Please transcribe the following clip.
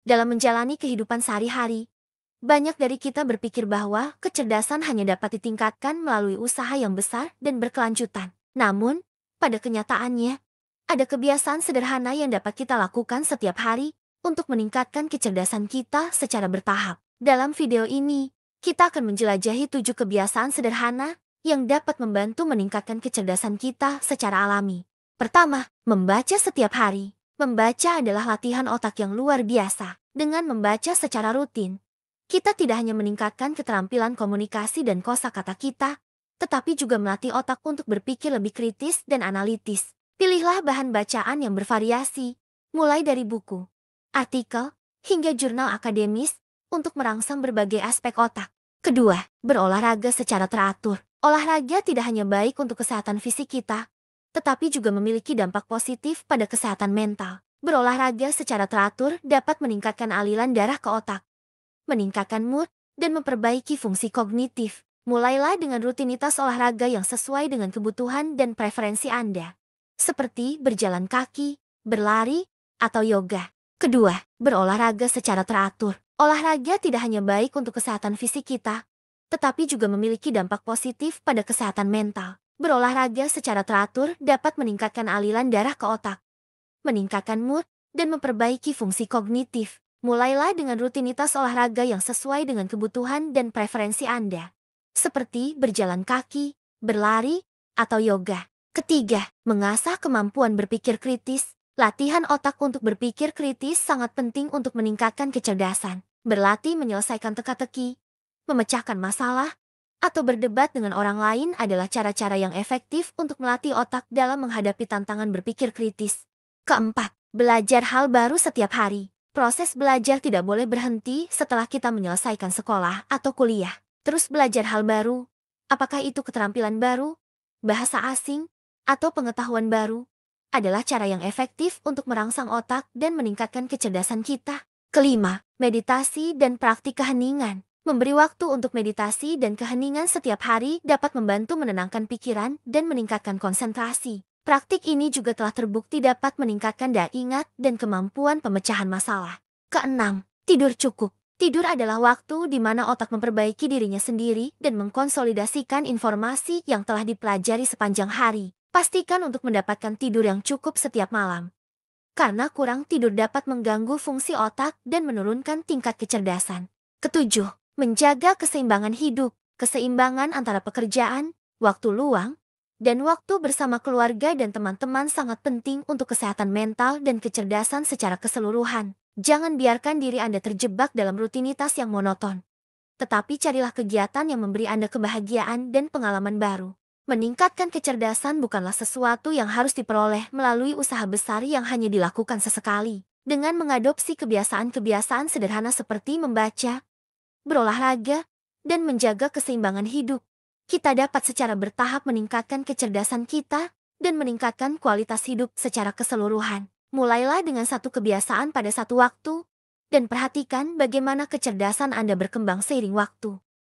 Dalam menjalani kehidupan sehari-hari, banyak dari kita berpikir bahwa kecerdasan hanya dapat ditingkatkan melalui usaha yang besar dan berkelanjutan. Namun, pada kenyataannya, ada kebiasaan sederhana yang dapat kita lakukan setiap hari untuk meningkatkan kecerdasan kita secara bertahap. Dalam video ini, kita akan menjelajahi 7 kebiasaan sederhana yang dapat membantu meningkatkan kecerdasan kita secara alami. Pertama, membaca setiap hari. Membaca adalah latihan otak yang luar biasa. Dengan membaca secara rutin, kita tidak hanya meningkatkan keterampilan komunikasi dan kosakata kita, tetapi juga melatih otak untuk berpikir lebih kritis dan analitis. Pilihlah bahan bacaan yang bervariasi, mulai dari buku, artikel, hingga jurnal akademis, untuk merangsang berbagai aspek otak. Kedua, berolahraga secara teratur. Olahraga tidak hanya baik untuk kesehatan fisik kita, tetapi juga memiliki dampak positif pada kesehatan mental. Berolahraga secara teratur dapat meningkatkan aliran darah ke otak, meningkatkan mood, dan memperbaiki fungsi kognitif. Mulailah dengan rutinitas olahraga yang sesuai dengan kebutuhan dan preferensi Anda, seperti berjalan kaki, berlari, atau yoga. Kedua, berolahraga secara teratur. Olahraga tidak hanya baik untuk kesehatan fisik kita, tetapi juga memiliki dampak positif pada kesehatan mental. Berolahraga secara teratur dapat meningkatkan aliran darah ke otak, meningkatkan mood, dan memperbaiki fungsi kognitif. Mulailah dengan rutinitas olahraga yang sesuai dengan kebutuhan dan preferensi Anda, seperti berjalan kaki, berlari, atau yoga. Ketiga, mengasah kemampuan berpikir kritis. Latihan otak untuk berpikir kritis sangat penting untuk meningkatkan kecerdasan. Berlatih menyelesaikan teka-teki, memecahkan masalah, atau berdebat dengan orang lain adalah cara-cara yang efektif untuk melatih otak dalam menghadapi tantangan berpikir kritis. Keempat, belajar hal baru setiap hari. Proses belajar tidak boleh berhenti setelah kita menyelesaikan sekolah atau kuliah. Terus belajar hal baru, apakah itu keterampilan baru, bahasa asing, atau pengetahuan baru, adalah cara yang efektif untuk merangsang otak dan meningkatkan kecerdasan kita. Kelima, meditasi dan praktik keheningan. Memberi waktu untuk meditasi dan keheningan setiap hari dapat membantu menenangkan pikiran dan meningkatkan konsentrasi. Praktik ini juga telah terbukti dapat meningkatkan daya ingat dan kemampuan pemecahan masalah. Keenam, tidur cukup. Tidur adalah waktu di mana otak memperbaiki dirinya sendiri dan mengkonsolidasikan informasi yang telah dipelajari sepanjang hari. Pastikan untuk mendapatkan tidur yang cukup setiap malam, karena kurang tidur dapat mengganggu fungsi otak dan menurunkan tingkat kecerdasan. Ketujuh, menjaga keseimbangan hidup. Keseimbangan antara pekerjaan, waktu luang, dan waktu bersama keluarga dan teman-teman sangat penting untuk kesehatan mental dan kecerdasan secara keseluruhan. Jangan biarkan diri Anda terjebak dalam rutinitas yang monoton, tetapi carilah kegiatan yang memberi Anda kebahagiaan dan pengalaman baru. Meningkatkan kecerdasan bukanlah sesuatu yang harus diperoleh melalui usaha besar yang hanya dilakukan sesekali. Dengan mengadopsi kebiasaan-kebiasaan sederhana seperti membaca, berolahraga, dan menjaga keseimbangan hidup, kita dapat secara bertahap meningkatkan kecerdasan kita dan meningkatkan kualitas hidup secara keseluruhan. Mulailah dengan satu kebiasaan pada satu waktu, dan perhatikan bagaimana kecerdasan Anda berkembang seiring waktu.